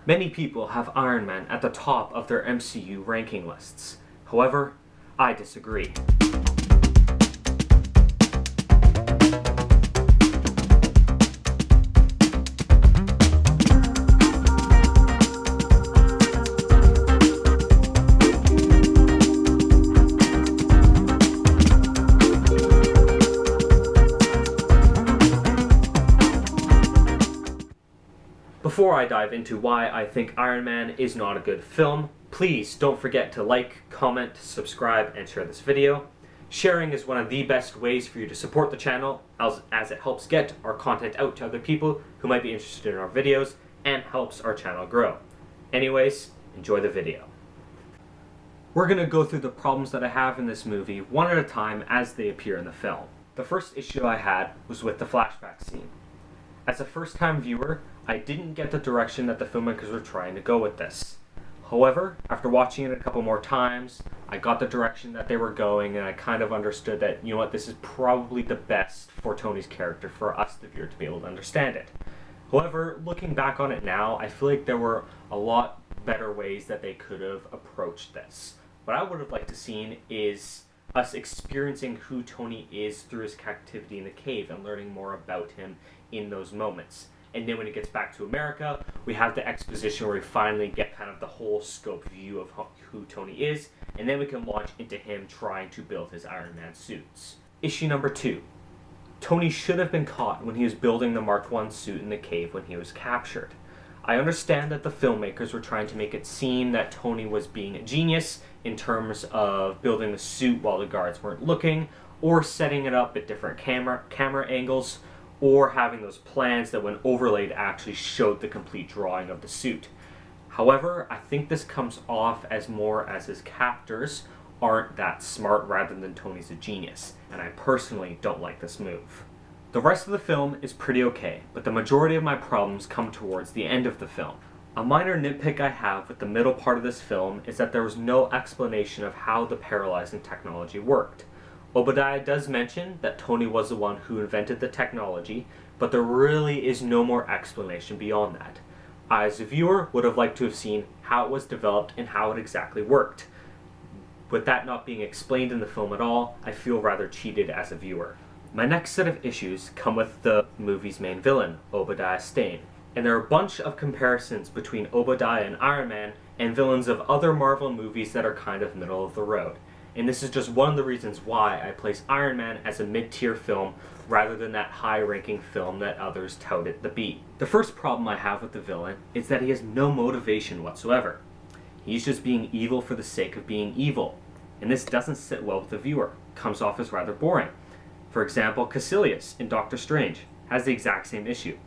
Many people have Iron Man at the top of their MCU ranking lists. However, I disagree. Before I dive into why I think Iron Man is not a good film, please don't forget to like, comment, subscribe, and share this video. Sharing is one of the best ways for you to support the channel, as it helps get our content out to other people who might be interested in our videos and helps our channel grow. Anyways, enjoy the video. We're going to go through the problems that I have in this movie one at a time as they appear in the film. The first issue I had was with the flashback scene. As a first-time viewer, I didn't get the direction that the filmmakers were trying to go with this. However, after watching it a couple more times, I got the direction that they were going, and I kind of understood that, you know what, this is probably the best for Tony's character for us, the viewer, to be able to understand it. However, looking back on it now, I feel like there were a lot better ways that they could have approached this. What I would have liked to seen is us experiencing who Tony is through his captivity in the cave and learning more about him in those moments. And then when he gets back to America, we have the exposition where we finally get kind of the whole scope view of who Tony is, and then we can launch into him trying to build his Iron Man suits. Issue number 2. Tony should have been caught when he was building the Mark I suit in the cave when he was captured. I understand that the filmmakers were trying to make it seem that Tony was being a genius in terms of building the suit while the guards weren't looking, or setting it up at different camera angles, or having those plans that when overlaid actually showed the complete drawing of the suit. However, I think this comes off as more as his captors aren't that smart rather than Tony's a genius, and I personally don't like this move. The rest of the film is pretty okay, but the majority of my problems come towards the end of the film. A minor nitpick I have with the middle part of this film is that there was no explanation of how the paralyzing technology worked. Obadiah does mention that Tony was the one who invented the technology, but there really is no more explanation beyond that. I, as a viewer, would have liked to have seen how it was developed and how it exactly worked. With that not being explained in the film at all, I feel rather cheated as a viewer. My next set of issues come with the movie's main villain, Obadiah Stane. And there are a bunch of comparisons between Obadiah and Iron Man and villains of other Marvel movies that are kind of middle of the road. And this is just one of the reasons why I place Iron Man as a mid-tier film rather than that high-ranking film that others tout it to be. The first problem I have with the villain is that he has no motivation whatsoever. He's just being evil for the sake of being evil. And this doesn't sit well with the viewer. Comes off as rather boring. For example, Caecilius in Doctor Strange has the exact same issue.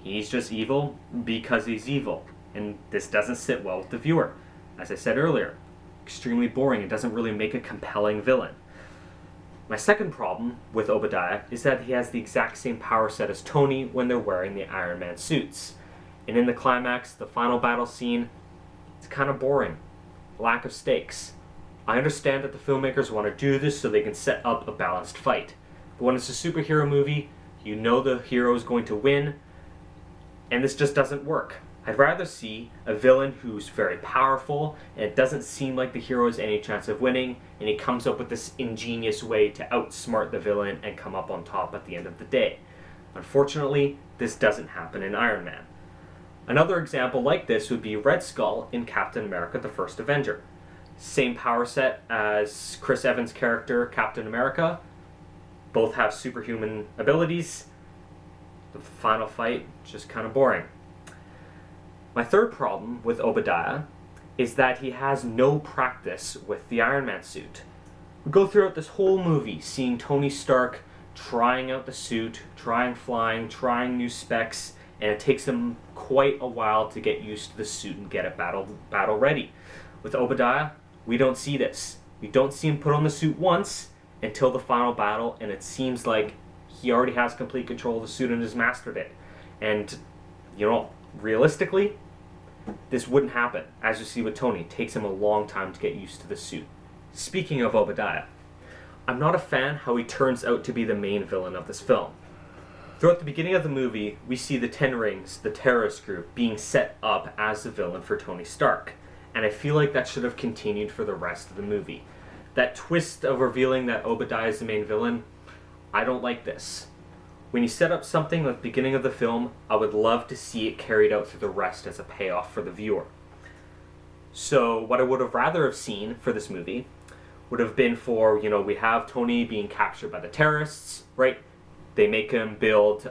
He's just evil because he's evil. And this doesn't sit well with the viewer. As I said earlier, extremely boring. It doesn't really make a compelling villain. My second problem with Obadiah is that he has the exact same power set as Tony when they're wearing the Iron Man suits. And in the climax, the final battle scene, it's kind of boring. Lack of stakes. I understand that the filmmakers want to do this so they can set up a balanced fight. But when it's a superhero movie, you know the hero is going to win, and this just doesn't work. I'd rather see a villain who's very powerful, and it doesn't seem like the hero has any chance of winning, and he comes up with this ingenious way to outsmart the villain and come up on top at the end of the day. Unfortunately, this doesn't happen in Iron Man. Another example like this would be Red Skull in Captain America: The First Avenger. Same power set as Chris Evans' character, Captain America. Both have superhuman abilities. The final fight, just kind of boring. My third problem with Obadiah is that he has no practice with the Iron Man suit. We go throughout this whole movie seeing Tony Stark trying out the suit, trying flying, trying new specs, and it takes him quite a while to get used to the suit and get it battle ready. With Obadiah, we don't see this. We don't see him put on the suit once until the final battle, and it seems like he already has complete control of the suit and has mastered it. And, you know, realistically, this wouldn't happen. As you see with Tony, it takes him a long time to get used to the suit. Speaking of Obadiah, I'm not a fan how he turns out to be the main villain of this film. Throughout the beginning of the movie, we see the Ten Rings, the terrorist group, being set up as the villain for Tony Stark. And I feel like that should have continued for the rest of the movie. That twist of revealing that Obadiah is the main villain, I don't like this. When you set up something at the beginning of the film, I would love to see it carried out through the rest as a payoff for the viewer. So what I would have rather have seen for this movie would have been for, we have Tony being captured by the terrorists, right? They make him build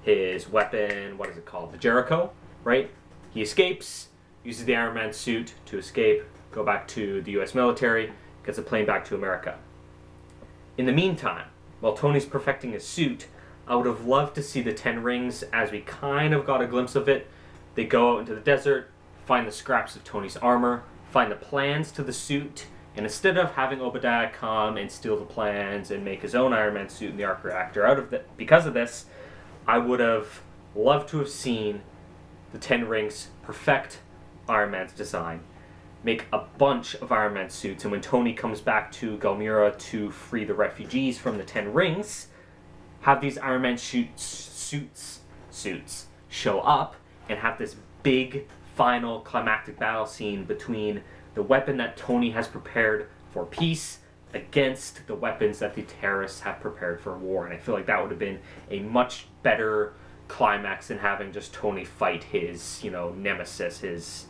his weapon, what is it called? The Jericho, right? He escapes, uses the Iron Man suit to escape, go back to the US military, gets a plane back to America. In the meantime, while Tony's perfecting his suit, I would have loved to see the Ten Rings, as we kind of got a glimpse of it. They go out into the desert, find the scraps of Tony's armor, find the plans to the suit, and instead of having Obadiah come and steal the plans and make his own Iron Man suit and the arc reactor out of it, because of this, I would have loved to have seen the Ten Rings perfect Iron Man's design, make a bunch of Iron Man suits, and when Tony comes back to Galmira to free the refugees from the Ten Rings, have these Iron Man suits show up and have this big final climactic battle scene between the weapon that Tony has prepared for peace against the weapons that the terrorists have prepared for war. And I feel like that would have been a much better climax than having just Tony fight his, nemesis,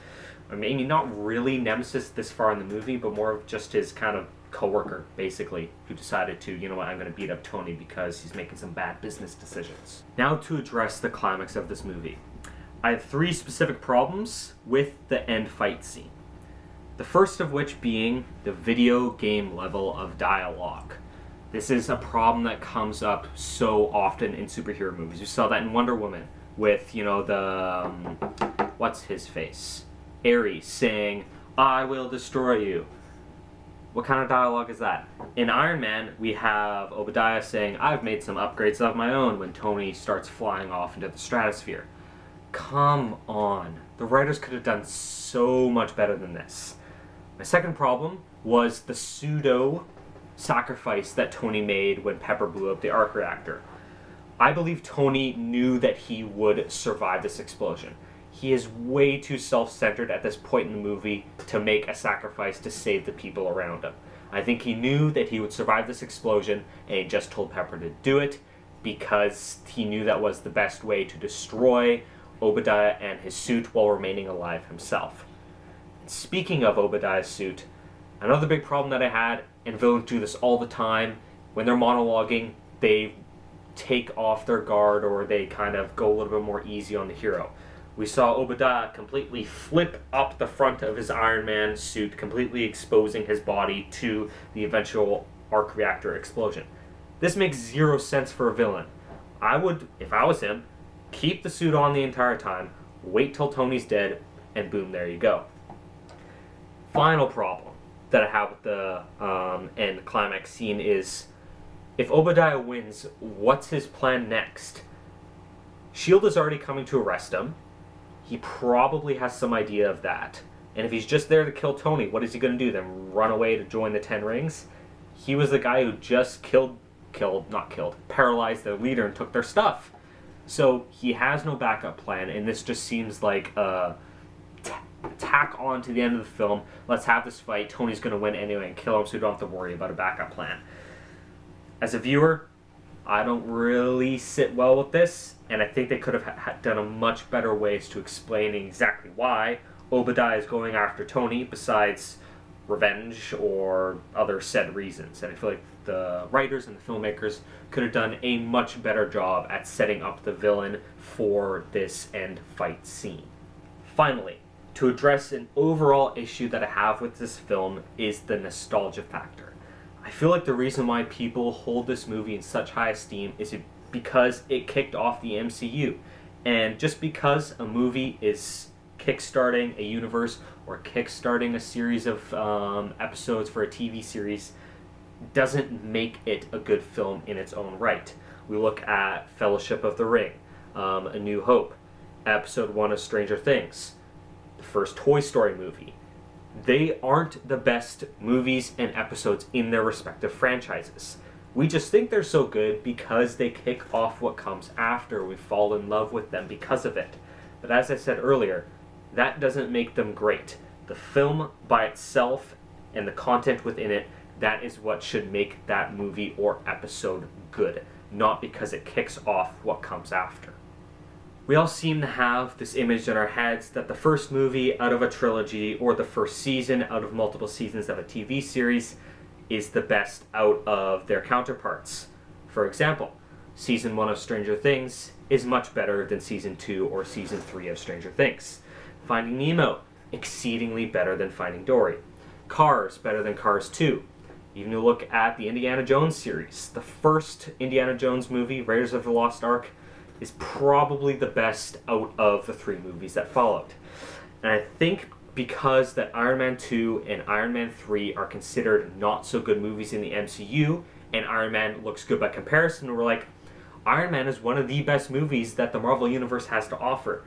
maybe not really nemesis this far in the movie, but more of just his kind of co-worker, basically, who decided to, I'm going to beat up Tony because he's making some bad business decisions. Now to address the climax of this movie. I have 3 specific problems with the end fight scene. The first of which being the video game level of dialogue. This is a problem that comes up so often in superhero movies. You saw that in Wonder Woman with, what's his face? Ares saying, "I will destroy you." What kind of dialogue is that? In Iron Man, we have Obadiah saying, "I've made some upgrades of my own," when Tony starts flying off into the stratosphere. Come on. The writers could have done so much better than this. My second problem was the pseudo-sacrifice that Tony made when Pepper blew up the arc reactor. I believe Tony knew that he would survive this explosion. He is way too self-centered at this point in the movie to make a sacrifice to save the people around him. I think he knew that he would survive this explosion, and he just told Pepper to do it because he knew that was the best way to destroy Obadiah and his suit while remaining alive himself. Speaking of Obadiah's suit, another big problem that I had, and villains do this all the time, when they're monologuing, they take off their guard or they kind of go a little bit more easy on the hero. We saw Obadiah completely flip up the front of his Iron Man suit, completely exposing his body to the eventual arc reactor explosion. This makes 0 sense for a villain. I would, if I was him, keep the suit on the entire time, wait till Tony's dead, and boom, there you go. Final problem that I have with the end climax scene is, if Obadiah wins, what's his plan next? S.H.I.E.L.D. is already coming to arrest him. He probably has some idea of that. And if he's just there to kill Tony, what is he going to do? Then run away to join the Ten Rings? He was the guy who just paralyzed their leader and took their stuff. So he has no backup plan, and this just seems like a tack on to the end of the film. Let's have this fight. Tony's going to win anyway and kill him, so we don't have to worry about a backup plan. As a viewer, I don't really sit well with this, and I think they could have done a much better ways to explain exactly why Obadiah is going after Tony, besides revenge or other said reasons. And I feel like the writers and the filmmakers could have done a much better job at setting up the villain for this end fight scene. Finally, to address an overall issue that I have with this film is the nostalgia factor. I feel like the reason why people hold this movie in such high esteem is because it kicked off the MCU. And just because a movie is kickstarting a universe or kickstarting a series of episodes for a TV series doesn't make it a good film in its own right. We look at Fellowship of the Ring, A New Hope, Episode 1 of Stranger Things, the first Toy Story movie. They aren't the best movies and episodes in their respective franchises. We just think they're so good because they kick off what comes after. We fall in love with them because of it. But as I said earlier, that doesn't make them great. The film by itself and the content within it, that is what should make that movie or episode good, not because it kicks off what comes after. We all seem to have this image in our heads that the first movie out of a trilogy or the first season out of multiple seasons of a TV series is the best out of their counterparts. For example, season 1 of Stranger Things is much better than season 2 or season 3 of Stranger Things. Finding Nemo, exceedingly better than Finding Dory. Cars, better than Cars 2. Even you look at the Indiana Jones series. The first Indiana Jones movie, Raiders of the Lost Ark, is probably the best out of the 3 movies that followed. And I think because that Iron Man 2 and Iron Man 3 are considered not so good movies in the MCU, and Iron Man looks good by comparison, we're like, Iron Man is one of the best movies that the Marvel Universe has to offer.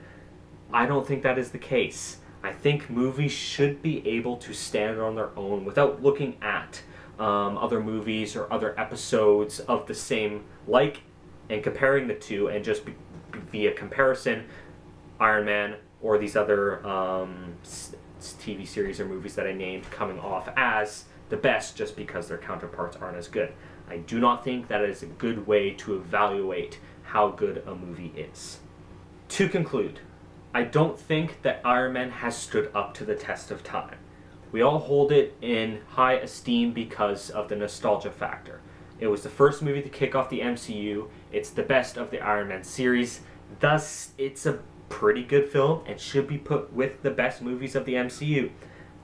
I don't think that is the case. I think movies should be able to stand on their own without looking at other movies or other episodes of the same like and comparing the two, and just via comparison, Iron Man or these other TV series or movies that I named coming off as the best just because their counterparts aren't as good. I do not think that is a good way to evaluate how good a movie is. To conclude, I don't think that Iron Man has stood up to the test of time. We all hold it in high esteem because of the nostalgia factor. It was the first movie to kick off the MCU. It's the best of the Iron Man series. Thus, it's a pretty good film and should be put with the best movies of the MCU.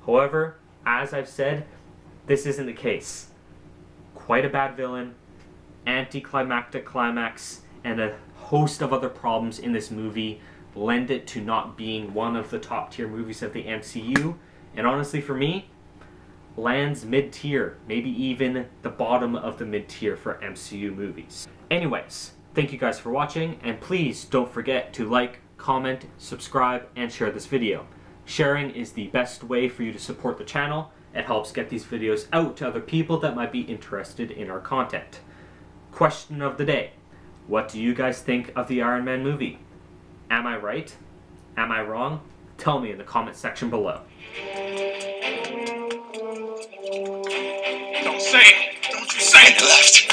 However, as I've said, this isn't the case. Quite a bad villain, anticlimactic climax, and a host of other problems in this movie lend it to not being one of the top tier movies of the MCU. And honestly, for me, lands mid-tier, maybe even the bottom of the mid-tier for MCU movies. Anyways, thank you guys for watching, and please don't forget to like, comment, subscribe, and share this video. Sharing is the best way for you to support the channel. It helps get these videos out to other people that might be interested in our content. Question of the day. What do you guys think of the Iron Man movie? Am I right? Am I wrong? Tell me in the comment section below. Don't say it. Don't you say it. Left.